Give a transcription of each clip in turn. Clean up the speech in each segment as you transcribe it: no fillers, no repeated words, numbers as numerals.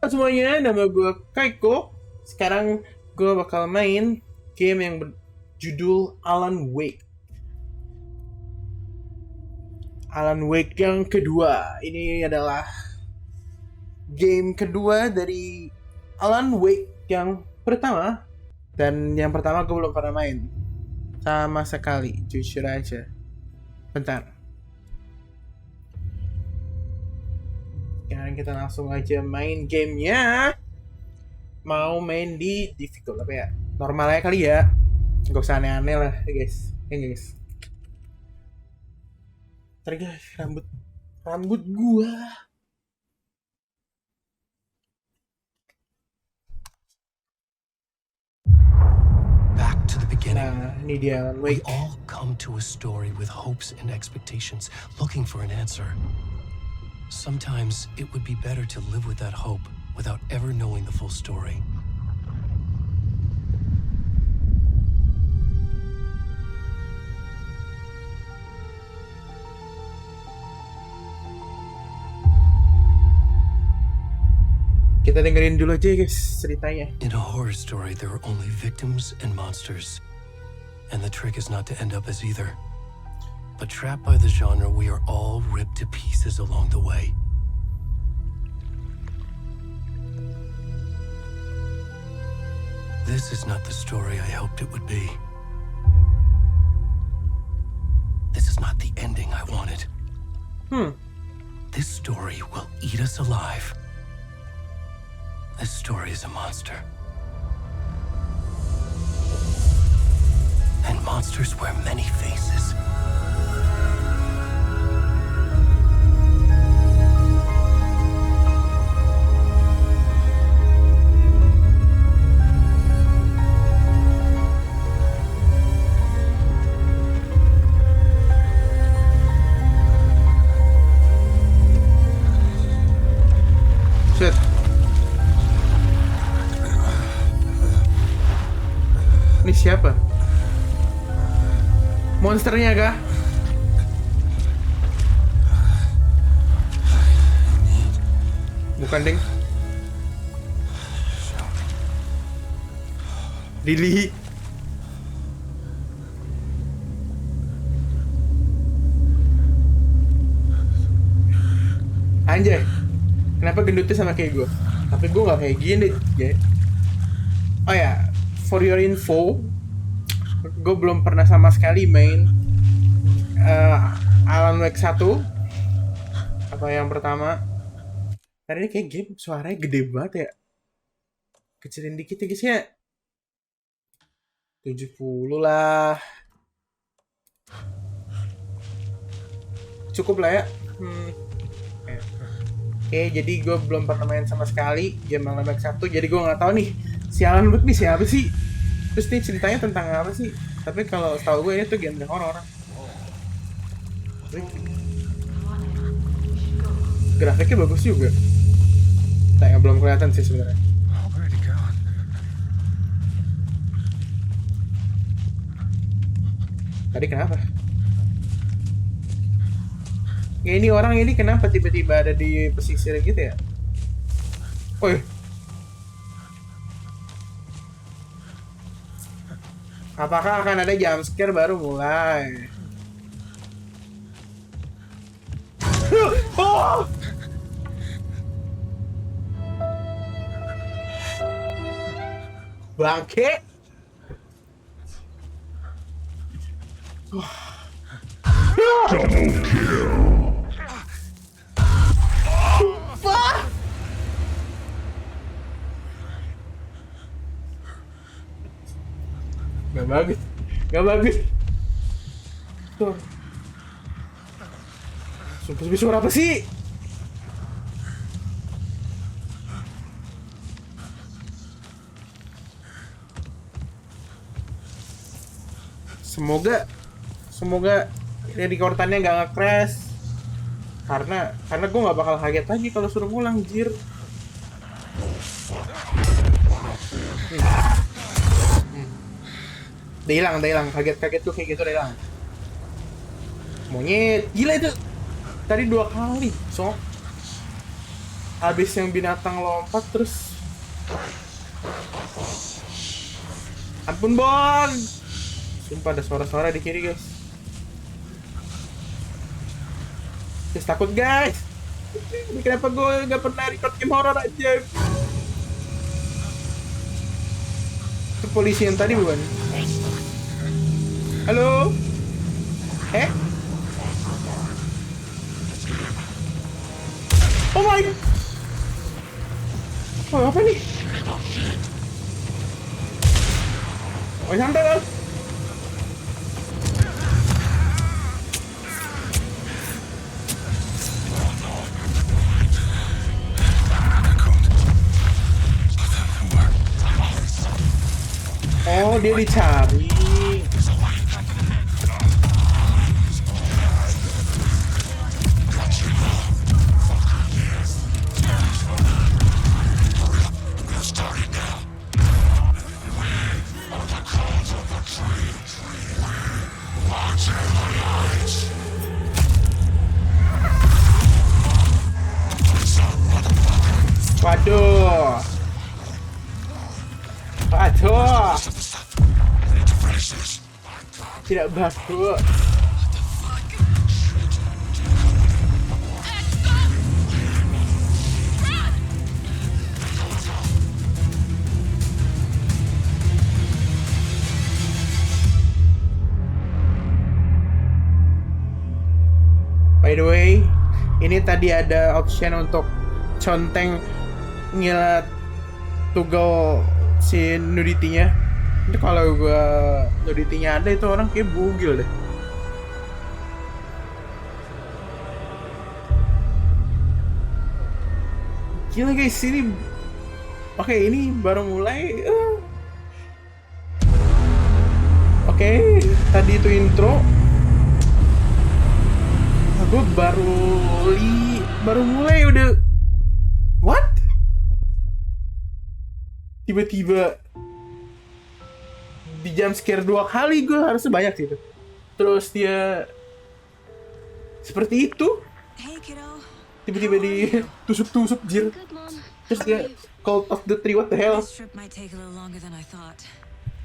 Halo semuanya, nama gue Kyeikko. Sekarang gue bakal main game yang berjudul Alan Wake. Alan Wake yang kedua. Ini adalah game kedua dari Alan Wake yang pertama. Dan yang pertama gue belum pernah main sama sekali, jujur aja. Bentar. Sekarang kita langsung aja main gamenya. Mau main di difficult apa ya? Normal aja kali ya. Gak usah aneh-aneh lah guys. Ya guys. Ntar guys, rambut gua. Back to the beginning. Nah, ini dia Alan We Wake. all come to a story with hopes and expectations, looking for an answer. Sometimes it would be better to live with that hope without ever knowing the full story. Kita dengerin dulu aja guys ceritanya. In a horror story, there are only victims and monsters. And the trick is not to end up as either. But trapped by the genre, we are all ripped to pieces along the way. This is not the story I hoped it would be. This is not the ending I wanted. This story will eat us alive. This story is a monster. And monsters wear many faces. Shit. Ini siapa? Monsternya kah? Bukan deng. Lily. Anjay. Kenapa gendutnya sama kayak gue? Tapi gue gak kayak gini ya. Oh ya, for your info, gue belum pernah sama sekali main Alan Wake 1 atau yang pertama. Karena ini kayak game suaranya gede banget ya. Kecilin dikit ya guys ya. 70 lah. Cukup lah ya. Oke, jadi gue belum pernah main sama sekali game Alan Wake 1, jadi gue nggak tahu nih si Alan Wake nih siapa sih, terus nih ceritanya tentang apa sih. Tapi kalau setahu gue ini tuh game horor. Grafiknya bagus juga. Yang belum kelihatan sih sebenarnya. Tadi kenapa? Ya ini orang ini kenapa tiba-tiba ada di pesisir gitu ya? Woi. Apakah akan ada jump scare baru mulai? Oh! Bangke. Double kill. Gak bagus. Tuh. Suara apa sih? Semoga recordannya nggak nge-crash. Karena gue nggak bakal kaget lagi kalau suruh ngulang, jir. Udah hilang, kaget tuh kayak gitu udah hilang. Monyet, gila itu. Tadi 2 kali, so. Abis yang binatang lompat terus. Ampun Bon. Sumpah ada suara-suara di kiri guys. Guys takut guys. Kenapa gue gak pernah record game horror aja? Itu polisi yang tadi bukan? Halo? Oh my god. Oh apa nih? Oh santai kan? Oh dia dicari. Waduh. Waduh. Tidak bagus. By the way, ini tadi ada option untuk conteng ngilat tugel si nuditinya. Itu kalau gua nuditinya ada itu orang kayak bugil deh. Gila guys, ini oke, ini baru mulai. Oke, tadi itu intro. Gue baru mulai udah what? Tiba-tiba di jump scare 2 kali, gue harusnya banyak sih itu. Terus dia seperti itu. Hey kiddo. Tiba-tiba ditusuk-tusuk jir. Terus dia Cult of the Tree, what the hell? This trip might take a little longer than I thought.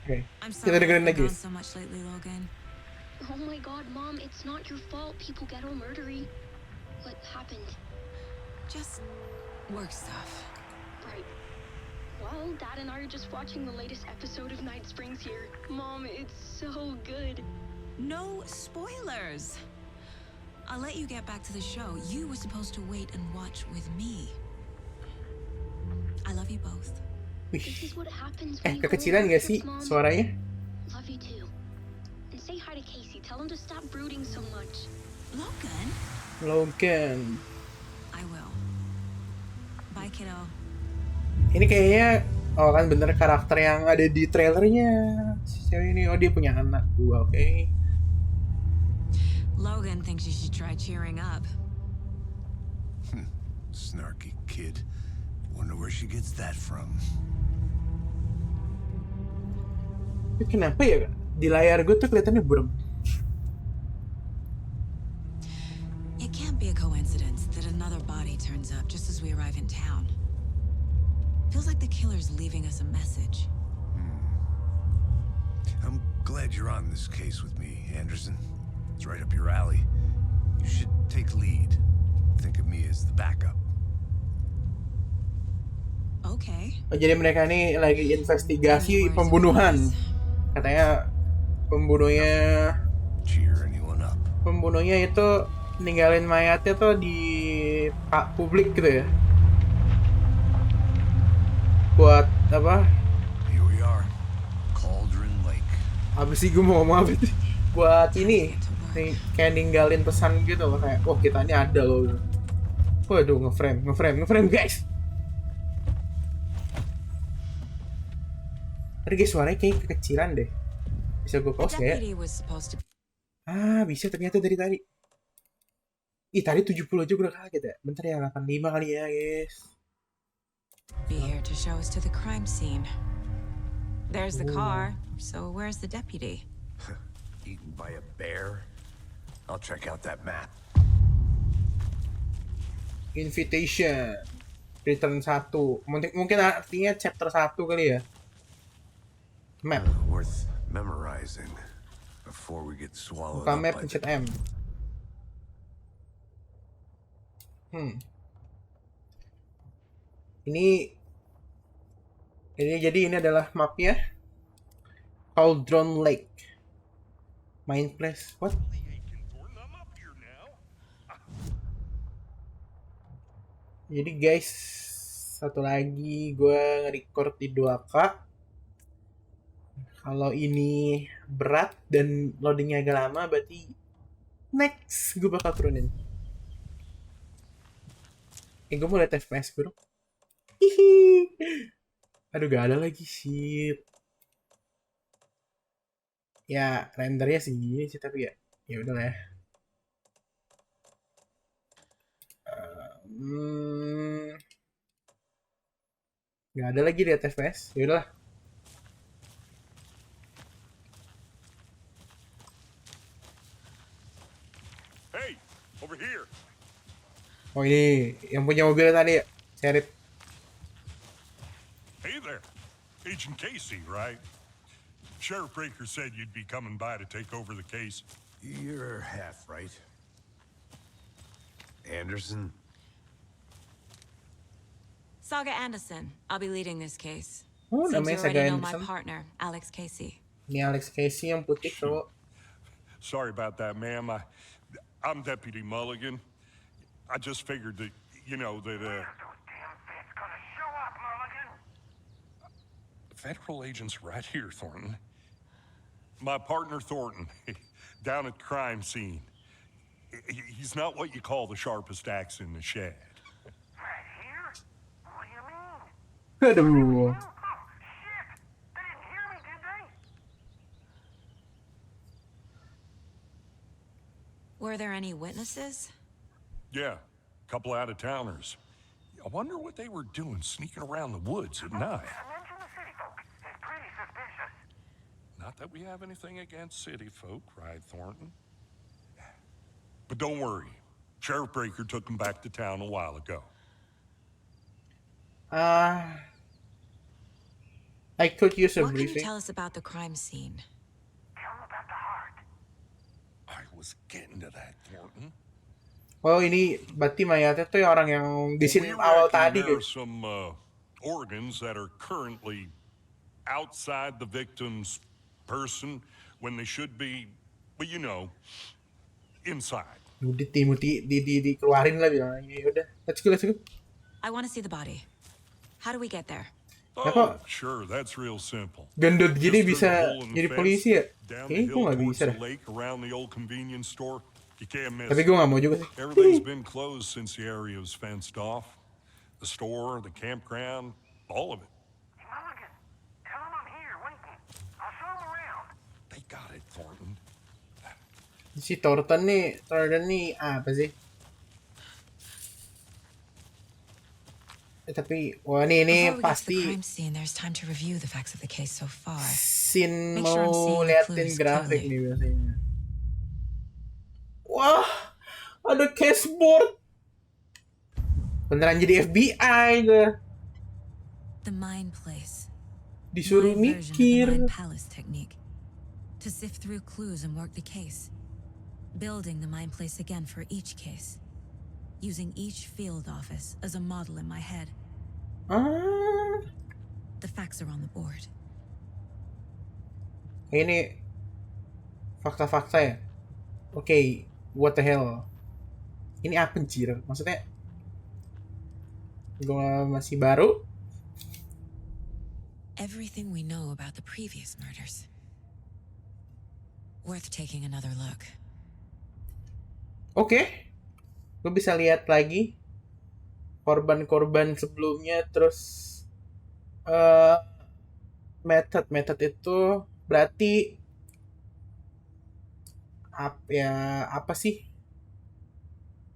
Oke, I'm kita sorry dengerin I've lagi. gone so much lately, Logan. Oh my god, Mom, it's not your fault people get all murdery. What happened? Just work stuff. Right. Well, Dad and I are just watching the latest episode of Night Springs here. Mom, it's so good. No spoilers. I'll let you get back to the show. You were supposed to wait and watch with me. I love you both. This Wih, is what happens when you kekecilan go gak sih Mom. suaranya? Love you too. And say hi to Casey. Tell him to stop brooding so much. Logan? Logan. I will. Bye, kiddo. Ini kayaknya kan bener karakter yang ada di trailernya. Si cewek ini, dia punya anak 2, oke. Logan thinks you should try cheering up. Snarky kid. Wonder where she gets that from. Kenapa ya di layar gue tuh kelihatannya burem? It can't be a coincidence that another body turns up just as we arrive in town. Feels like the killer's leaving us a message. I'm glad you're on this case with me, Anderson. It's right up your alley. You should take lead. Think of me as the backup. Okay. Oh, jadi mereka ini lagi investigasi pembunuhan. Katanya pembunuhnya Cheer anyone up. itu ninggalin mayatnya tuh di publik gitu ya. Buat apa? Here we are. Cauldron Lake. Apa sih gue mau ngomong apa sih? Buat ini kayak ninggalin pesan gitu loh, kayak wah kita ini ada loh. Waduh, ngeframe guys. Tadi guys suaranya kayak kekecilan deh. Bisa gue The pause ya? deputy was supposed to Bisa ternyata dari tadi. Ih, tadi 70 aja gue udah kaget ya. Bentar ya, 85 kali ya guys. be here to show us to the crime scene. There's the car, so where's the deputy? Eaten by a bear? I'll check out that map. Invitation. Return 1. Mungkin artinya chapter 1 kali ya. Map. Worth memorizing before we get swallowed Buka up map, by pencet the... M. Ini jadi ini adalah mapnya. Cauldron Lake. Main place. What? Jadi guys, satu lagi gue nge-record di 2K. Kalau ini berat dan loadingnya agak lama, berarti next gue bakal turunin. Gue mau liat FPS bro. Hihi. Aduh gak ada lagi sih. Ya rendernya sih gini sih, tapi ya udah lah ya. Gak ada lagi liat FPS. Ya udahlah. Hey, over here. Oh ini yang punya mobil tadi ya, Sheriff. Hey there. Agent Casey, right? Sheriff Breaker said you'd be coming by to take over the case. You're half right. Anderson? Saga Anderson. I'll be leading this case. Oh, Seems you namanya already Saga know my Anderson. partner, Alex Casey. Ini Alex Casey yang putih cowok. Sorry about that, ma'am. I'm Deputy Mulligan. I just figured that, federal agents right here, Thornton. My partner, Thornton, down at the crime scene. He's not what you call the sharpest axe in the shed. Right here? What do you mean? Aduh. Oh, shit! They didn't hear me, did they? Were there any witnesses? Yeah, a couple out-of-towners. I wonder what they were doing sneaking around the woods at night. Mention the city folk. It's pretty suspicious. Not that we have anything against city folk, right, Thornton? But don't worry. Sheriff Breaker took them back to town a while ago. I could use a What can you briefing. tell us about the crime scene? Tell them about the heart. I was getting to that, Thornton. Oh ini berarti mayatnya tuh orang yang di scene We awal reckon tadi there are guys. some organs that are currently outside the victim's person when they should be, well, inside. Dikeluarin lah bilangnya. Ya udah, let's go. I want to see the body. How do we get there? Oh, sure, that's real simple. Gendut gini Just bisa through the hole in the jadi fence, polisi ya? down the Kayaknya gue hill nggak towards bisa the dah. lake around the old convenience store. You can't miss Tapi it. gue nggak mau juga sih. Everything's been closed since the area was fenced off. The store, the campground, all of it. Hey, Mulligan, tell them I'm here waiting. I'll show them around. They got it, Thornton. Si Thornton nih apa sih? Tapi wah ini Before we get to the pasti crime scene, there's time to review the facts of the case so far. scene Make sure I'm mau seeing the liatin clues grafik clearly. nih biasanya. Wah, ada cashboard. Beneran jadi FBI gue. The mind place. Disuruh My version of the mikir. mind palace technique. To sift through clues and work the case. Building the mind place again for each case. Using each field office as a model in my head. Ah, The facts are on the board. ini fakta-fakta ya. Oke, what the hell? Ini apa anjir? Maksudnya gue masih baru. Everything we know about the previous murders. Worth taking another look. Oke, gue bisa lihat lagi korban-korban sebelumnya, terus method itu berarti apa sih?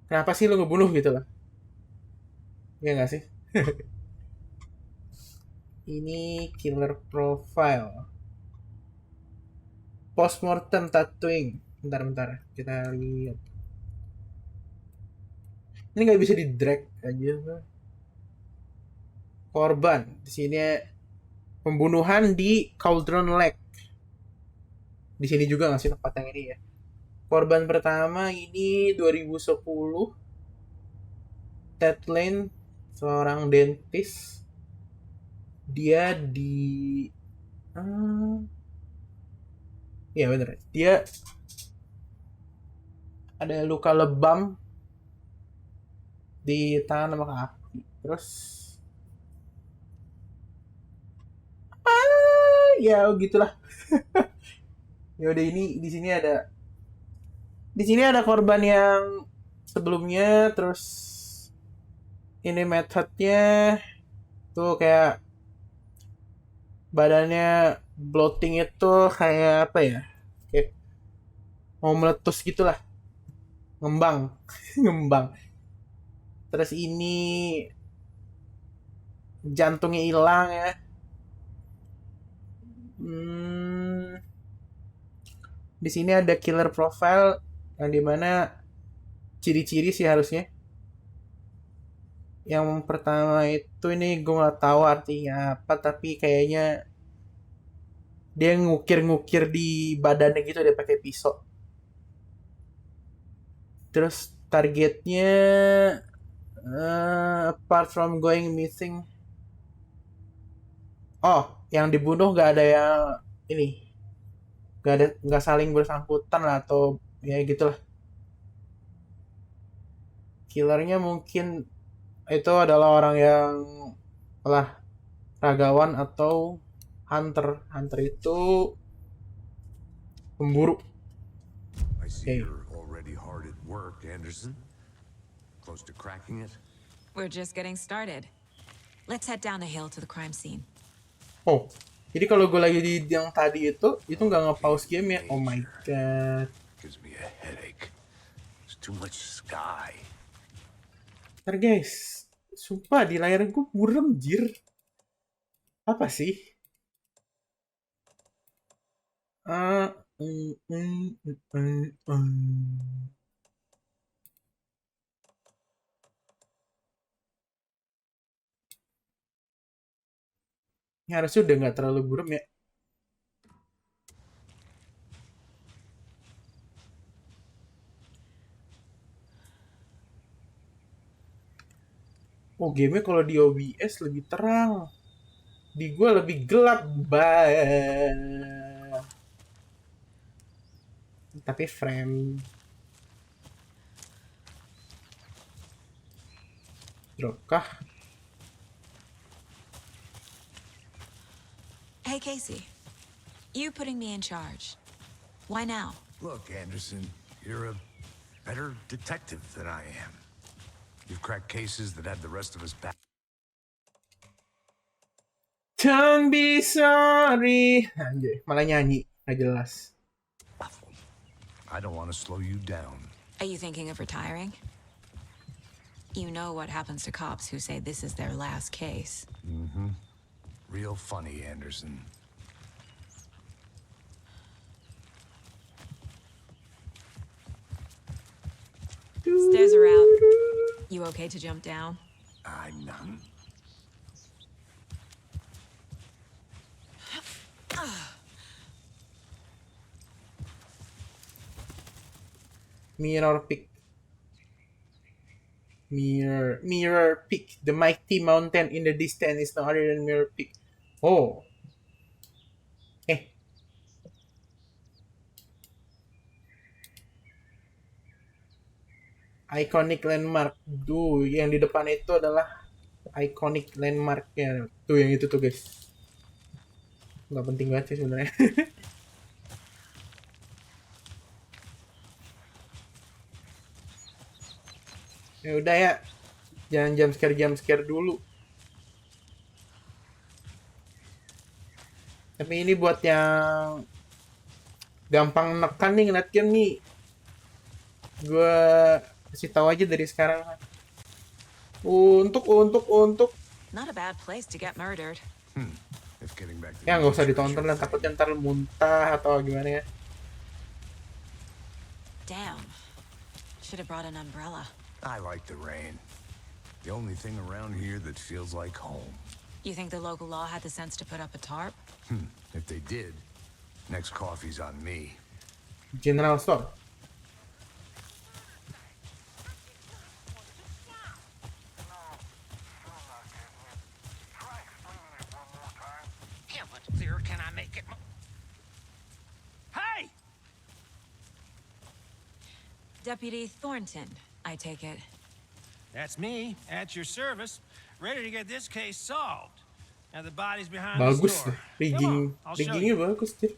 Kenapa sih lo ngebunuh gitu loh? Ya nggak sih? Ini killer profile, postmortem tattooing. Bentar, kita lihat. Ini nggak bisa di drag aja, Bang. korban. Di sini pembunuhan di Cauldron Lake. Di sini juga nggak sih tempat yang ini ya. Korban pertama ini 2010. Ted Lane, seorang dentist. Dia di ya bener. Dia ada luka lebam di tangan sama kaki. Terus ya gitulah. Ya udah, ini di sini ada korban yang sebelumnya, terus ini methodnya tuh kayak badannya bloating itu kayak apa ya? Kayak mau meletus gitulah. Ngembang. Ngembang. Terus ini jantungnya hilang ya. Di sini ada killer profile yang dimana ciri-ciri sih harusnya. Yang pertama itu ini gue nggak tahu artinya apa, tapi kayaknya dia ngukir-ngukir di badannya gitu, dia pakai pisau. Terus targetnya apart from going missing, yang dibunuh nggak ada yang ini, nggak saling bersangkutan lah, atau ya gitulah. Killernya mungkin itu adalah orang yang lah ragawan atau hunter. Hunter itu pemburu. I see you're already hard at work, Anderson. Close to cracking it? We're just getting started. Let's head down a hill to the crime scene. Oh, jadi kalau gue lagi di yang tadi itu nggak nge-pause game ya? Oh my god. Gives me a headache. There's too much sky. Ntar guys, sumpah di layar gue burem jir. Apa sih? Ini harusnya udah nggak terlalu burem ya. Oh, gamenya kalau di OBS lebih terang. Di gue lebih gelap. Tapi frame drop kah? Hey, Casey. You putting me in charge. Why now? Look, Anderson, you're a better detective than I am. You've cracked cases that had the rest of us back. Don't be sorry. Anjay, malah nyanyi. Nggak jelas. I don't want to slow you down. Are you thinking of retiring? You know what happens to cops who say this is their last case. Mm-hmm. Real funny, Anderson. Stairs are out. You okay to jump down? I'm none. Mirror Peak. Mirror Peak. The mighty mountain in the distance is no other than Mirror Peak. Oh. Iconic landmark. Duh, yang di depan itu adalah iconic landmarknya. Tuh yang itu tuh guys. Nggak penting banget sih sebenarnya. Ya udah ya. Jangan jump scare dulu. Tapi ini buat yang gampang nekan nih ngeliat game nih. Gue kasih tahu aja dari sekarang. Untuk. Not a bad place to get murdered. If getting back to Ya nggak usah the ditonton lah, takutnya ntar muntah atau gimana ya. Damn. Should have brought an umbrella. I like the rain. The only thing around here that feels like home. You think the local law had the sense to put up a tarp? If they did, next coffee's on me. General Store. Yeah, but clearer can I make it? Hey! Deputy Thornton, I take it. That's me, at your service, ready to get this case solved. Now the body's behind the Bagus store. deh. Come on, I'll show Riggingnya you. bagus deh.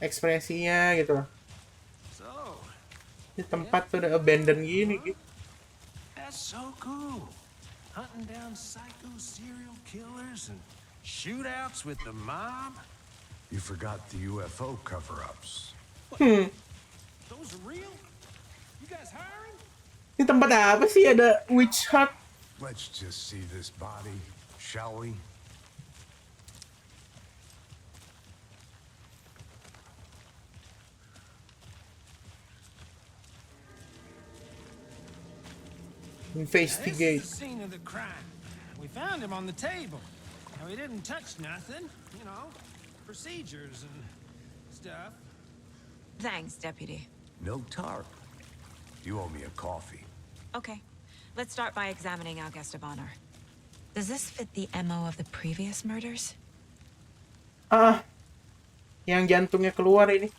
Ekspresinya gitu. So, Ini tempat tuh udah abandoned gini gitu. that's so cool. Hunting down psycho serial killers and shootouts with the mob. You forgot the UFO cover-ups. Those are real? You guys hiring? Ini tempat apa sih? Ada witch hut. Let's just see this body, shall we? Investigate. This is the scene of the crime. We found him on the table. Now, he didn't touch nothing, you know, procedures and stuff. Thanks, Deputy. No tarp. You owe me a coffee. Okay, let's start by examining our guest of honor. Does this fit the MO of the previous murders? Yang jantungnya keluar ini.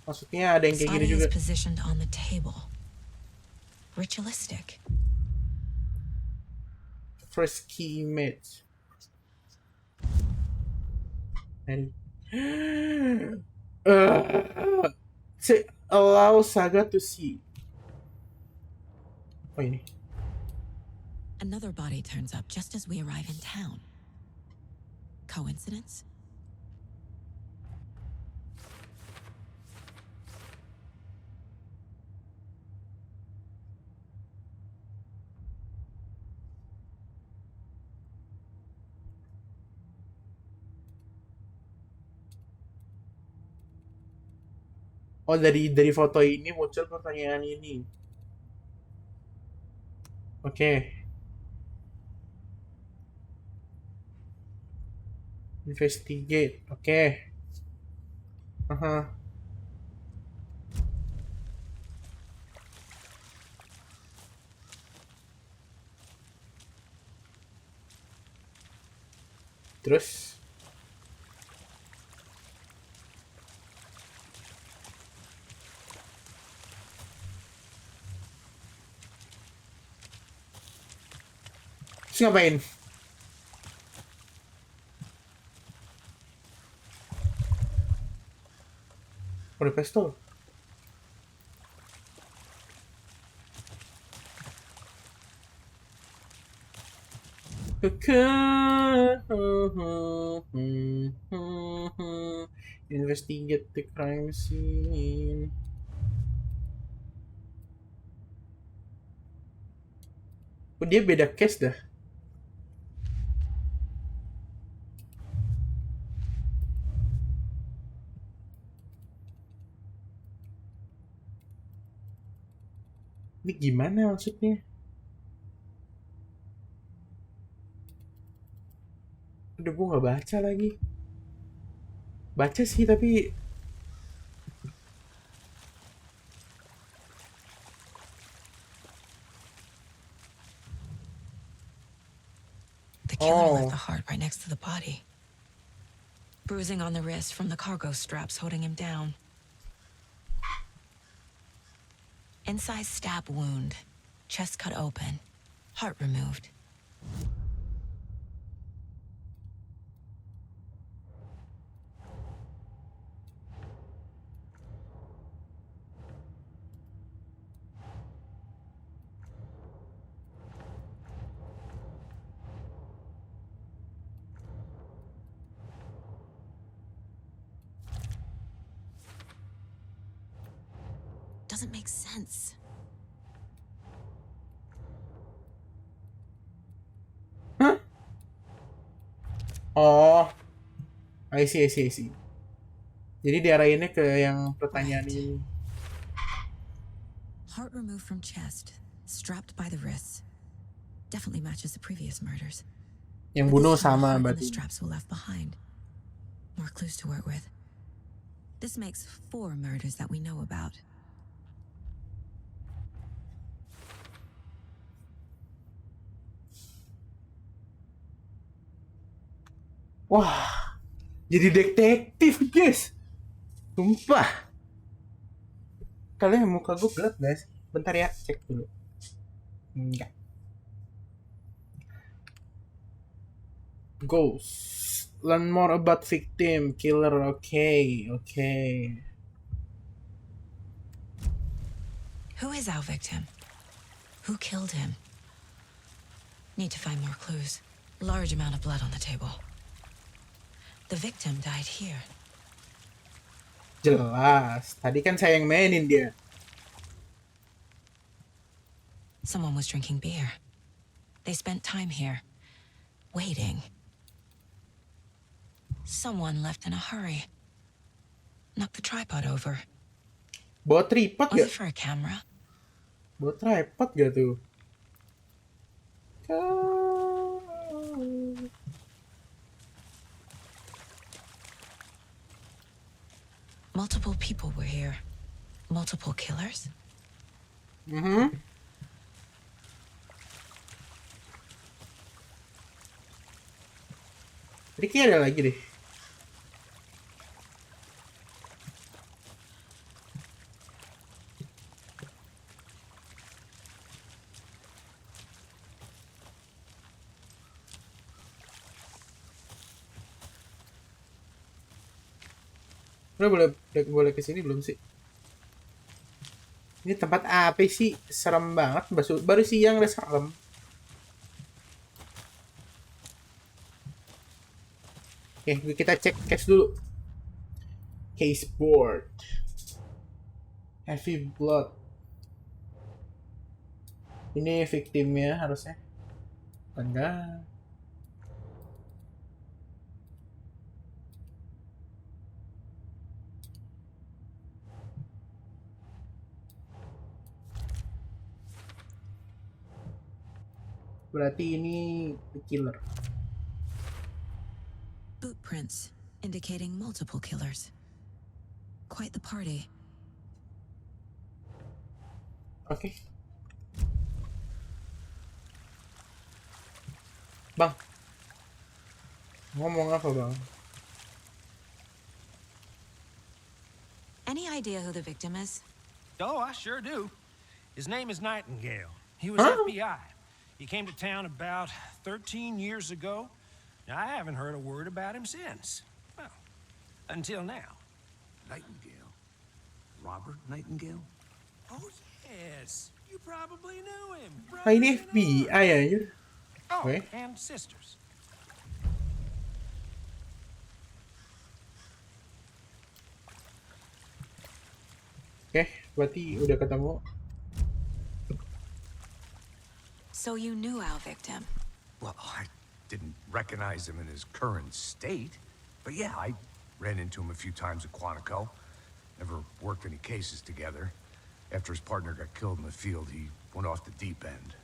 Maksudnya ada yang kayak Body gini is juga. positioned on the table. Ritualistic. First key image. And say allow Saga to see. Oh ini. Another body turns up just as we arrive in town. Coincidence? Oh dari foto ini muncul pertanyaan ini. Oke. Investigate. Oke. Aha. Terus ngapain? Udah pistol. Investigate the crime scene. Oh, dia beda case dah. Ini gimana maksudnya? Udah gue nggak baca lagi. Baca sih tapi The killer left the heart right next to the body. Bruising on the wrist from the cargo straps holding him down. Incised stab wound. Chest cut open. Heart removed. Doesn't make sense. Hah? Oh, I see. Jadi diarahinnya ke yang pertanyaan ini. Heart removed from chest, strapped by the wrists. Definitely matches the previous murders. Yang But bunuh this time the sama heart and the berarti. straps were left behind. More clues to work with. This makes 4 murders that we know about. Wah, jadi detektif guys. Sumpah. Kalian muka gue gelap guys. Bentar ya, cek dulu. Enggak. Ghost. Learn more about victim, killer. Okay. Who is our victim? Who killed him? Need to find more clues. Large amount of blood on the table. The victim died here. Jelas. Tadi kan saya yang mainin dia. Someone was drinking beer. They spent time here, waiting. Someone left in a hurry. Knocked the tripod over. Bawa tripod Was gak? it for a camera? Bawa tripod gak tuh? Multiple people were here. Multiple killers? Ricky ada lagi deh. Udah boleh kesini belum sih? Ini tempat apa sih? Serem banget. Baru siang udah serem. Oke, kita cek case dulu. Case board. Heavy blood. Ini victimnya harusnya. Enggak. Berarti ini the killer. Boot prints indicating multiple killers. Quite the party. Oke. Bang. Ngomong apa, Bang? Any idea who the victim is? Oh, I sure do. His name is Nightingale. He was Huh? FBI. He came to town about 13 years ago. I haven't heard a word about him since. Well, until now. Nightingale? Robert Nightingale? Oh, yes. You probably knew him. Ah, ini Brothers in FBI arms. anjir. Oh, Weh. and sisters. Oke, berarti udah ketemu. So you knew our victim. Well, I didn't recognize him in his current state. But yeah, I ran into him a few times at Quantico. Never worked any cases together. After his partner got killed in the field, he went off the deep end.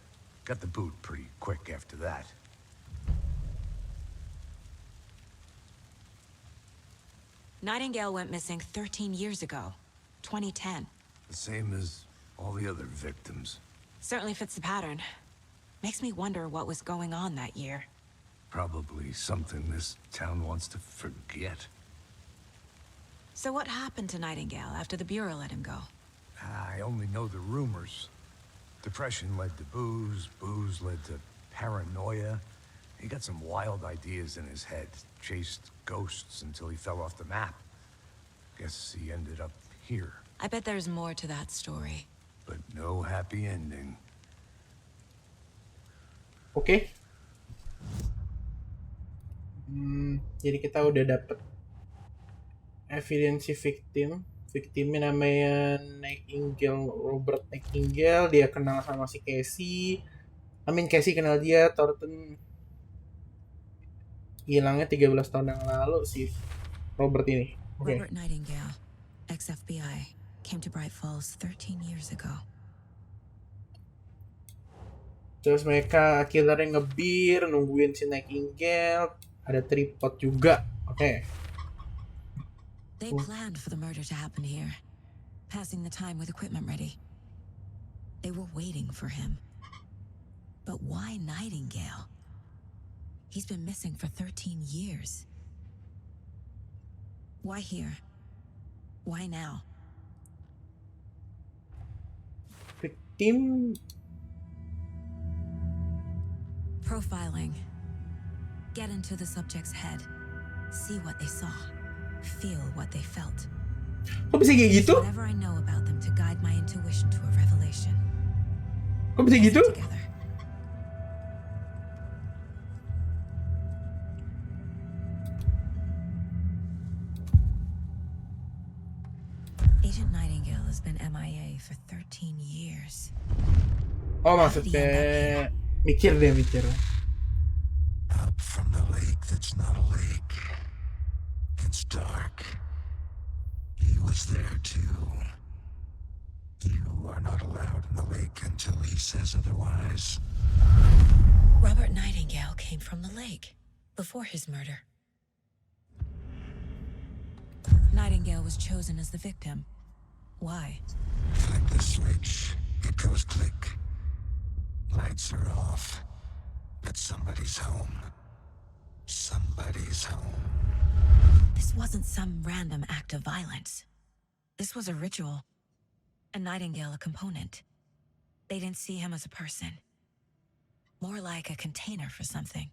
Got the boot pretty quick after that. Nightingale went missing 13 years ago, 2010. The same as all the other victims. Certainly fits the pattern. Makes me wonder what was going on that year. Probably something this town wants to forget. So what happened to Nightingale after the Bureau let him go? I only know the rumors. Depression led to booze, booze led to paranoia. He got some wild ideas in his head, chased ghosts until he fell off the map. Guess he ended up here, I bet there's more to that story. but no happy ending. Oke. Jadi kita udah dapet evidensi victim. Victimnya namanya Nightingale, Robert Nightingale. Dia kenal sama si Casey. Casey kenal dia. Thornton hilangnya 13 tahun yang lalu si Robert ini. Oke. Robert Nightingale, Terus mereka killernya ngebir, nungguin si Nightingale. Ada tripod juga. Oke. They planned for the murder to happen here, passing the time with equipment ready. They were waiting for him. But why Nightingale? He's been missing for 13 years. Why here? Why now? Victim. Profiling. Get into the subject's head. See what they saw. Feel what they felt. Kok bisa kayak gitu? Whatever I know about them to guide my intuition to a revelation. Kok bisa gitu? Together. Agent Nightingale has been MIA for 13 years. Oh, maksudnya mikir. Up from the lake that's not a lake. It's dark. He was there too. You are not allowed in the lake until he says otherwise. Robert Nightingale came from the lake before his murder. Nightingale was chosen as the victim. Why? Flip the switch. It goes click. Lights are off. But somebody's home. Somebody's home. This wasn't some random act of violence. This was a ritual. A Nightingale a component. They didn't see him as a person. More like a container for something.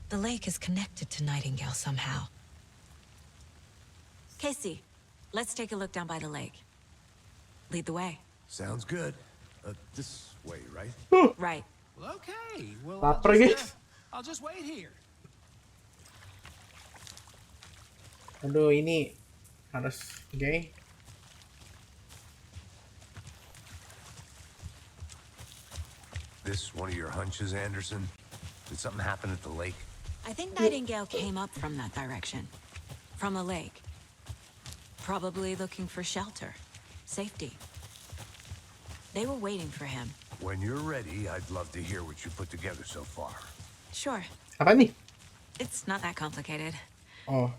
The lake is connected to Nightingale somehow. Casey, let's take a look down by the lake. Lead the way. Sounds good. This way, right? Right. Well, okay. Well, Lapar, guys. I'll just wait here. Aduh, ini harus oke. This one of your hunches, Anderson? Did something happen at the lake? I think Nightingale came up from that direction. From the lake. Probably looking for shelter. Safety. They were waiting for him. When you're ready, I'd love to hear what you put together so far. Sure. Apa nih? It's not that complicated. Oh,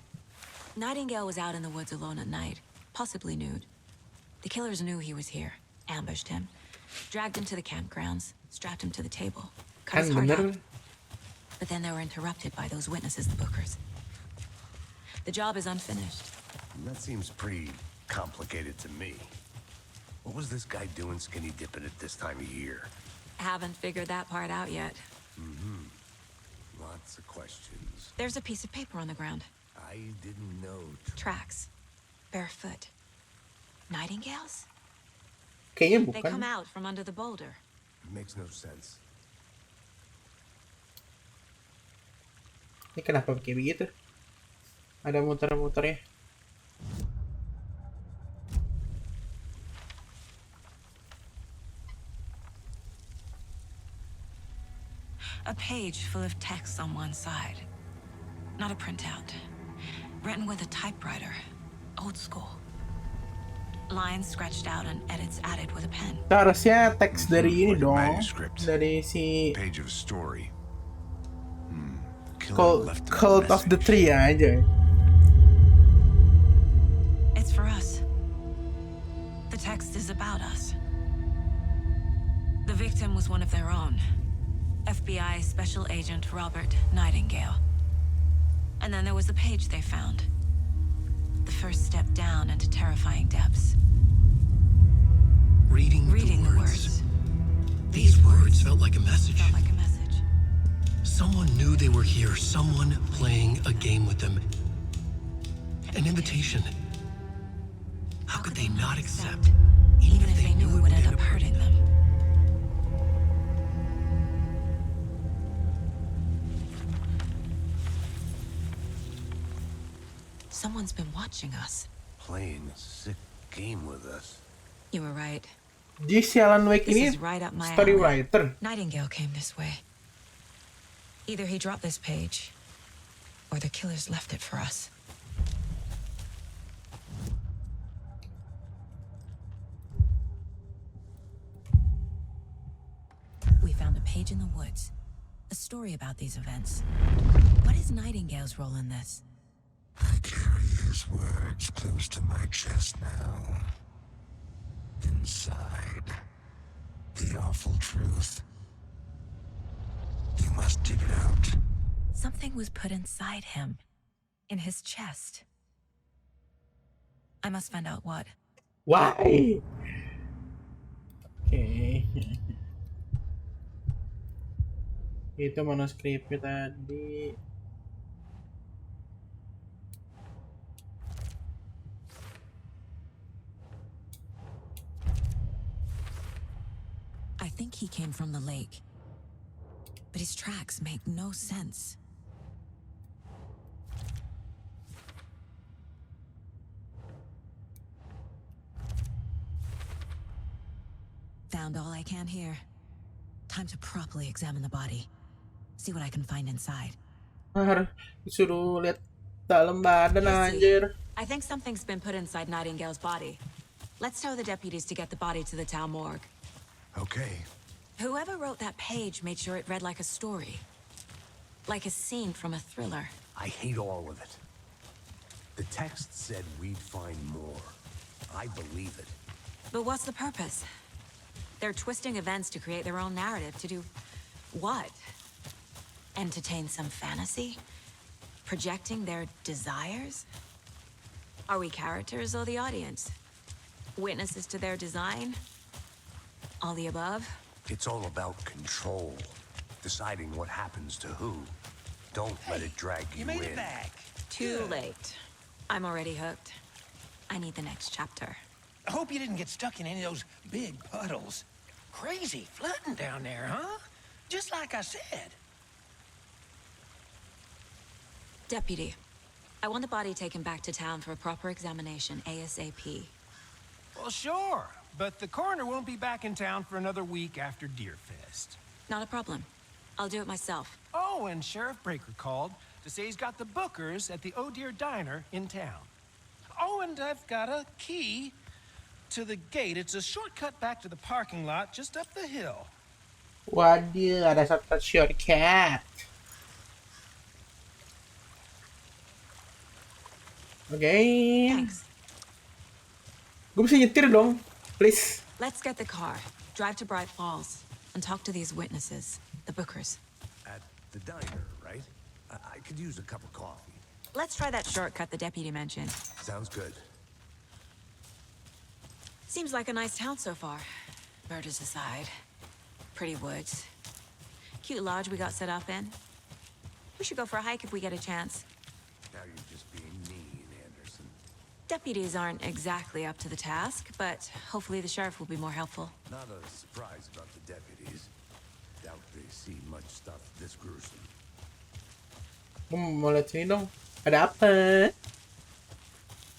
Nightingale was out in the woods alone at night, possibly nude. The killers knew he was here, ambushed him, dragged him to the campgrounds, strapped him to the table, cut kan his heart bener. out. But then they were interrupted by those witnesses, the Bookers. The job is unfinished. That seems pretty complicated to me. What was this guy doing skinny dipping at this time of year? Haven't figured that part out yet. Lots of questions. There's a piece of paper on the ground. I didn't know. Tracks. Barefoot. Nightingales? Kayaknya They come bukan. out from under the boulder. Makes no sense. Ini kenapa kayak begitu? Ada muter-muternya. A page full of text on one side. Not a printout. Written with a typewriter. Old school. Lines scratched out and edits added with a pen. Itu harusnya teks dari ini Like a dong. manuscript. Dari si Page of a story. Killer left a Cult of the message. Tree aja. It's for us. The text is about us. The victim was one of their own. FBI Special Agent Robert Nightingale. And then there was the page they found. The first step down into terrifying depths. Reading Reading the the words. words. These words felt like a message. Felt like a message. Someone knew they were here, someone playing a game with them. An invitation. How could they not accept, Even if they knew it would end up hurting them. Someone's been watching us. Playing a sick game with us. You were right. Di si Alan Wake This ini is right up my story alley. writer. Nightingale came this way. Either he dropped this page, or the killers left it for us. We found a page in the woods. A story about these events. What is Nightingale's role in this? I carry his words close to my chest now. Inside, the awful truth. You must dig it out. Something was put inside him. In his chest. I must find out what. Why? Oke. Itu manuskripnya tadi. I think he came from the lake. But his tracks make no sense. Found all I can here. Time to properly examine the body. See what I can find inside. Disuruh lihat dalam badan anjir. I think something's been put inside Nightingale's body. Let's tell the deputies to get the body to the town morgue. Okay. Whoever wrote that page made sure it read like a story. Like a scene from a thriller. I hate all of it. The text said we'd find more. I believe it. But what's the purpose? They're twisting events to create their own narrative. To do what? Entertain some fantasy? Projecting their desires? Are we characters or the audience? Witnesses to their design? All the above? It's all about control. Deciding what happens to who. Don't let it drag you You made in. it back. Too Good. late. I'm already hooked. I need the next chapter. I hope you didn't get stuck in any of those big puddles. Crazy flooding down there, huh? Just like I said. Deputy, I want the body taken back to town for a proper examination ASAP. Well, sure. But the coroner won't be back in town for another week after Deerfest. Not a problem. I'll do it myself. Oh, and Sheriff Breaker called to say he's got the bookers at the Oh Dear Diner in town. Oh, and I've got a key to the gate. It's a shortcut back to the parking lot just up the hill. Waduh, ada satu shortcut. Oke. Thanks. Gue bisa nyetir dong, please. Let's get the car, drive to Bright Falls, and talk to these witnesses, the bookers. At the diner, right? I could use a cup of coffee. Let's try that shortcut the deputy mentioned. Sounds good. Seems like a nice town so far. Murders aside. Pretty woods. Cute lodge we got set up in. We should go for a hike if we get a chance. Now you're just being mean, Anderson. Deputies aren't exactly up to the task, but hopefully the sheriff will be more helpful. Not a surprise about the deputies. Doubt they see much stuff this gruesome. Gue mau lihat sini dong. Ada apa?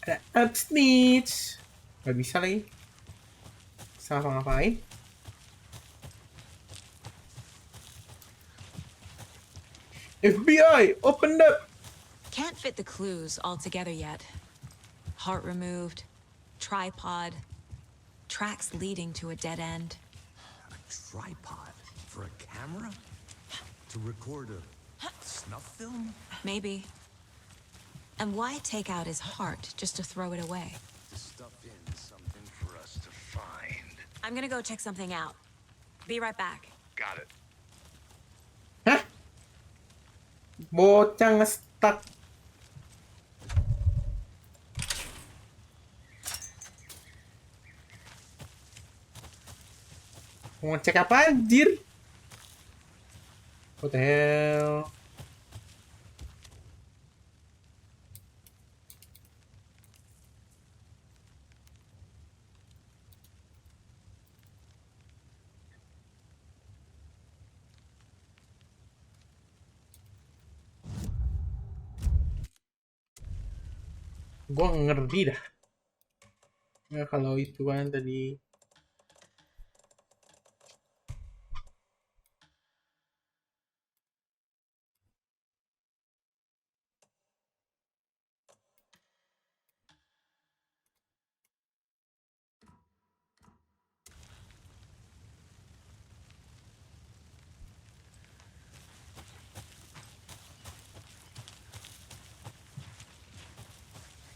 Ada upsnitch. Gak bisa lagi. Salah ngapain? FBI, open up! Can't fit the clues all together yet. Heart removed, tripod, tracks leading to a dead end. A tripod for a camera? To record a snuff film? Maybe. And why take out his heart just to throw it away? To stuff in something for us to find. I'm gonna go check something out. Be right back. Got it. Hah? Bocah nge-stuck. Mau ngecek apa anjir? Hotel. Gue ngerti dah. Ya kalau itu kan tadi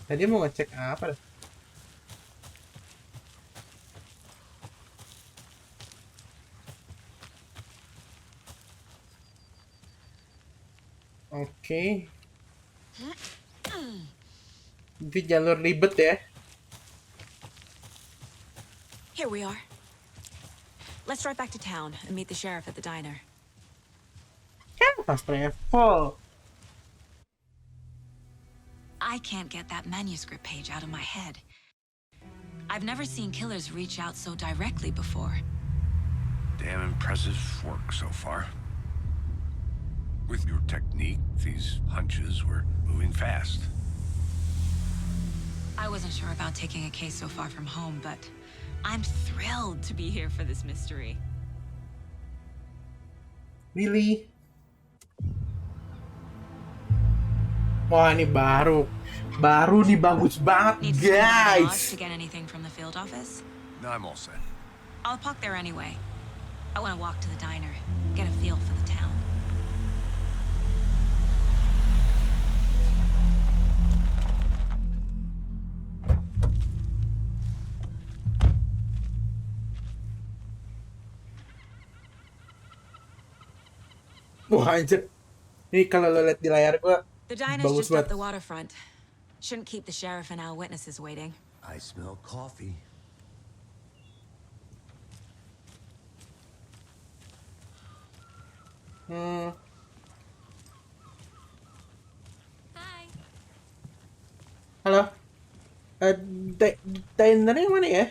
Tadi mau ngecek apa? Oke. Itu jalur ribet ya. Here we are. Let's drive back to town and meet the sheriff at the diner. Pas travel. I can't get that manuscript page out of my head. I've never seen killers reach out so directly before. Damn impressive work so far. With your technique, these hunches were moving fast. I wasn't sure about taking a case so far from home, but I'm thrilled to be here for this mystery. Really? Wah, ini baru nih, bagus banget, Need to swing by the lodge guys. to get anything from the field office? No, I'm all set. I'll park there anyway. I want to walk to the diner, get a feel for the town. Wah, anjir. Ini kalau lo lihat di layar gua The diner's bagus just up banget. the waterfront. Shouldn't keep the sheriff and our witnesses waiting. I smell coffee. Hmm. Hi. Halo. Dinernya mana ya?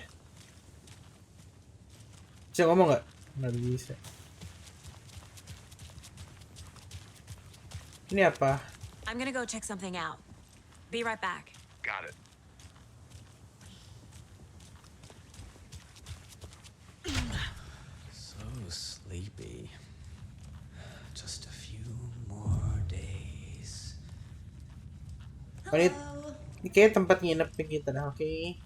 Bisa ngomong nggak? Nggak bisa. Ini apa? I'm gonna go check something out. Be right back. Got it. So sleepy. Just a few more days. Oh, ini kayak tempat nginep kita dah, oke.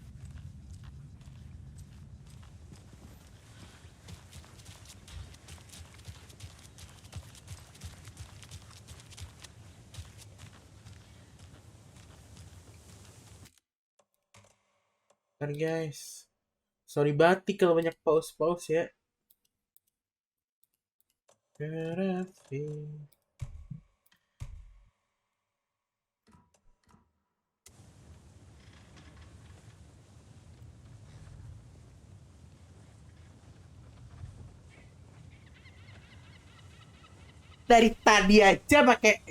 Bentar guys. Sorry banget kalau banyak pause-pause ya. Dari tadi aja pakai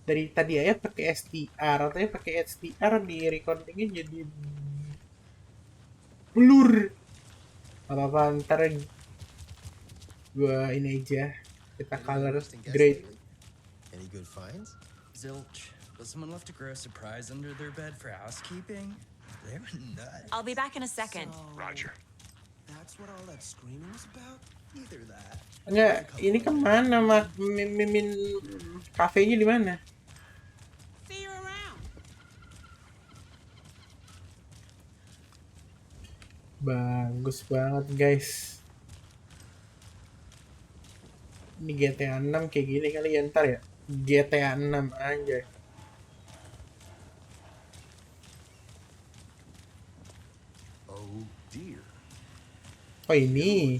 dari tadi aja pakai SDR, tapi pakai SDR di recordingnya jadi blur. Apa-apa, ntar gua ini aja, kita color grade. Any good finds? Zilch. Was someone left a gross surprise under their bed for housekeeping? They were nuts. I'll be back in a second. Roger. That's what all that screaming was about? Either that. Enggak, ini kemana mimin kafenya di mana? See you around. Bagus banget guys. Ini GTA 6 kayak gini kali ya ntar ya. GTA 6 aja. Oh dear. Oh ini.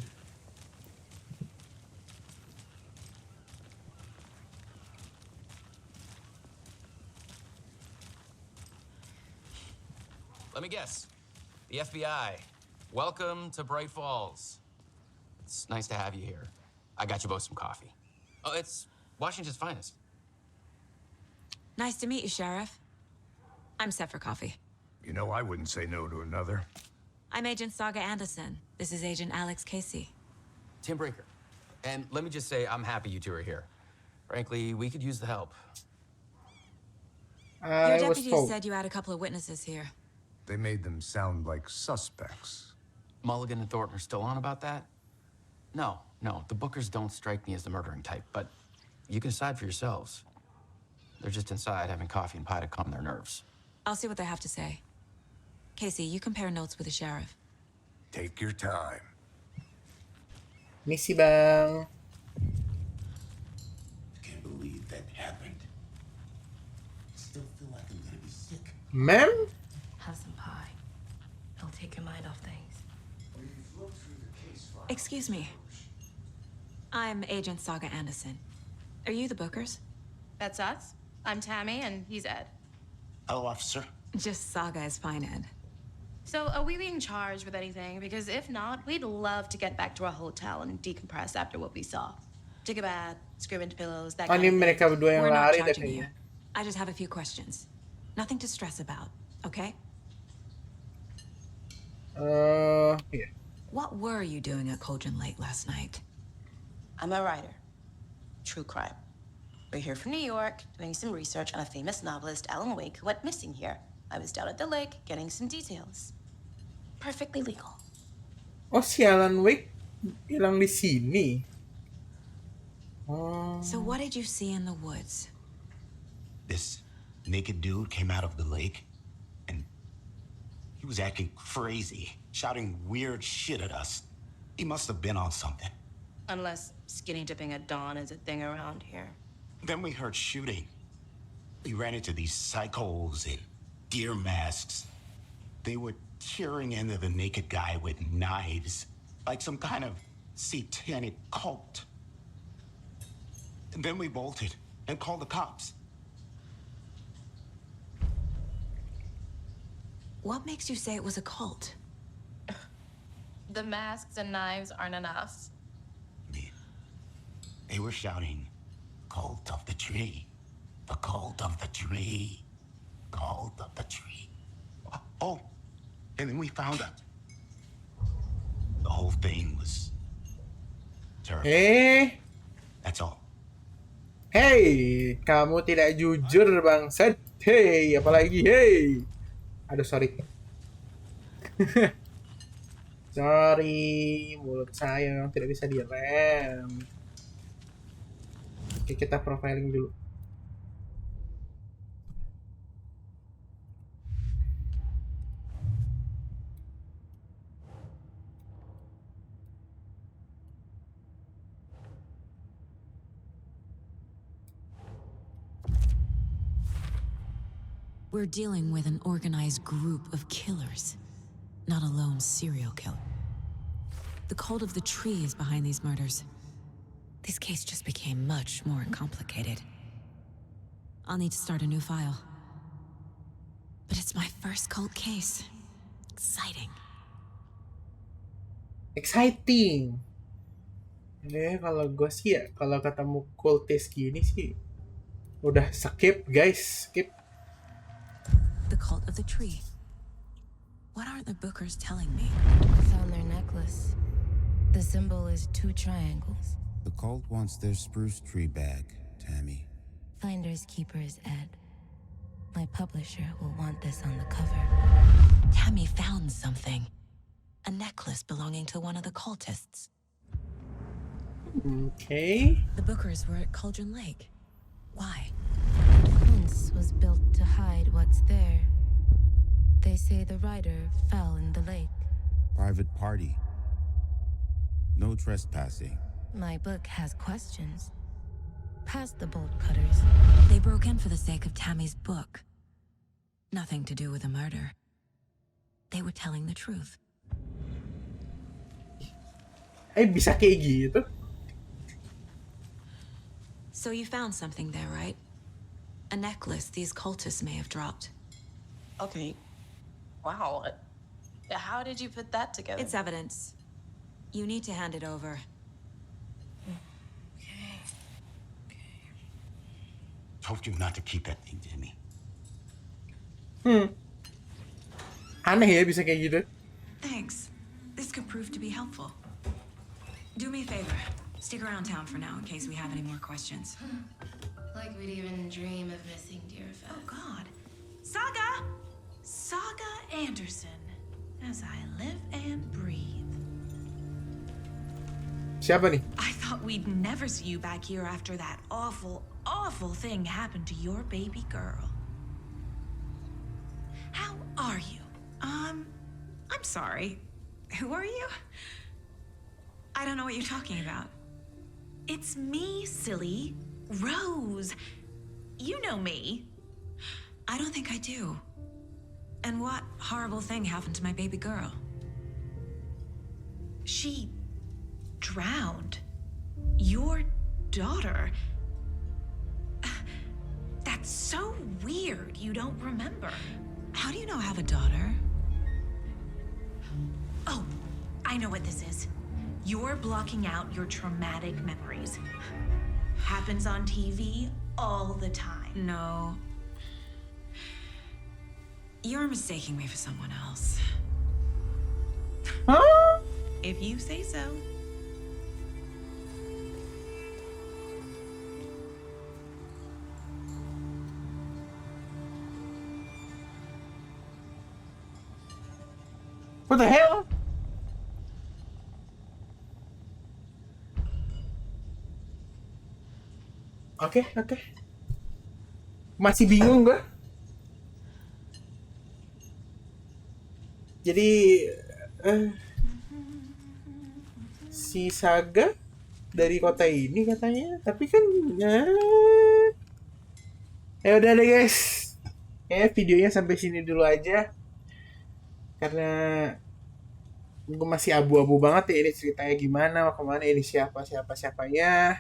Let me guess. The FBI. Welcome to Bright Falls. It's nice to have you here. I got you both some coffee. Oh, it's Washington's finest. Nice to meet you, Sheriff. I'm set for coffee. You know, I wouldn't say no to another. I'm Agent Saga Anderson. This is Agent Alex Casey. Tim Brinker. And let me just say, I'm happy you two are here. Frankly, we could use the help. Your I was deputy told. said you had a couple of witnesses here. They made them sound like suspects. Mulligan and Thornton are still on about that? No, the Bookers don't strike me as the murdering type, but you can decide for yourselves. They're just inside having coffee and pie to calm their nerves. I'll see what they have to say. Casey, you compare notes with the sheriff. Take your time. Misi bang. Can't believe that happened. still feel like I'm gonna be sick. Ma'am? Have some pie. It'll take your mind off things. Excuse me. I'm Agent Saga Anderson. Are you the Bookers? That's us. I'm Tammy, and he's Ed. Hello, officer. Just Saga is fine, Ed. So, are we being charged with anything? Because if not, we'd love to get back to our hotel and decompress after what we saw. Take a bath, scream into pillows, that kind Ini of thing. mereka berdua yang We're not lari deh charging you. kayaknya. I just have a few questions. Nothing to stress about, okay? Yeah. What were you doing at Cauldron Lake last night? I'm a writer. True crime. We're here from New York, doing some research on a famous novelist, Alan Wake, who went missing here. I was down at the lake, getting some details. Perfectly legal. Oh, si Alan Wake hilang di sini. Oh. So what did you see in the woods? This naked dude came out of the lake, and he was acting crazy, shouting weird shit at us. He must have been on something. Unless skinny dipping at dawn is a thing around here. Then we heard shooting. We ran into these psychos in deer masks. They were tearing into the naked guy with knives, like some kind of satanic cult. And then we bolted and called the cops. What makes you say it was a cult? The masks and knives aren't enough. They were shouting, "Cult of the tree, the cult of the tree, cult of the tree." Oh, and then we found out. The whole thing was terrible. That's all. Hey, kamu tidak jujur bangsat. Hey, apalagi hey. Aduh, sorry. Sorry, mulut saya memang tidak bisa direm. Oke, kita profiling dulu. We're dealing with an organized group of killers, not a lone serial killer. The cult of the tree is behind these murders. This case just became much more complicated. I'll need to start a new file. But it's my first cult case. Exciting. Exciting. Kalau gue sih ya, kalau ketemu cultist gini sih, udah skip guys, skip. The cult of the tree. What aren't the Bookers telling me? I found their necklace. The symbol is 2 triangles. The cult wants their spruce tree back, Tammy. Finders keepers, Ed. My publisher will want this on the cover. Tammy found something. A necklace belonging to one of the cultists. Okay. The Bookers were at Cauldron Lake. Why? The fence was built to hide what's there. They say the rider fell in the lake. Private party. No trespassing. My book has questions. Past the bolt cutters. They broke in for the sake of Tammy's book. Nothing to do with a murder. They were telling the truth. Bisa kayak gitu? So you found something there, right? A necklace these cultists may have dropped. Okay. Wow. How did you put that together? It's evidence. You need to hand it over. Told you not to keep that thing, Tammy. Aneh ya bisa kayak gitu. Thanks. This could prove to be helpful. Do me a favor. Stick around town for now in case we have any more questions. Like we'd even dream of missing dear Fez. Oh, God. Saga! Saga Anderson. As I live and breathe. Siapa nih? I thought we'd never see you back here after that awful, awful thing happened to your baby girl. How are you? I'm sorry. Who are you? I don't know what you're talking about. It's me, silly. Rose. You know me. I don't think I do. And what horrible thing happened to my baby girl? She drowned. Your daughter. That's so weird. You don't remember. How do you know I have a daughter? Oh, I know what this is. You're blocking out your traumatic memories. Happens on TV all the time. No. You're mistaking me for someone else. Huh? If you say so. What the hell? Oke. Masih bingung gue. Jadi si Saga dari kota ini katanya, tapi kan ya udah deh guys. Videonya sampai sini dulu aja. Karena gue masih abu-abu banget ya ini ceritanya gimana, mau kemana, ini siapanya.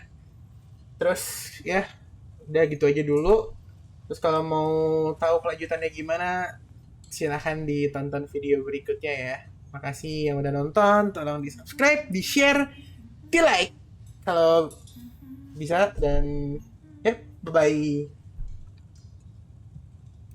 Terus ya udah gitu aja dulu. Terus kalau mau tahu kelanjutannya gimana, silahkan ditonton video berikutnya ya. Makasih yang udah nonton, tolong di subscribe, di share, di like kalau bisa, dan bye bye.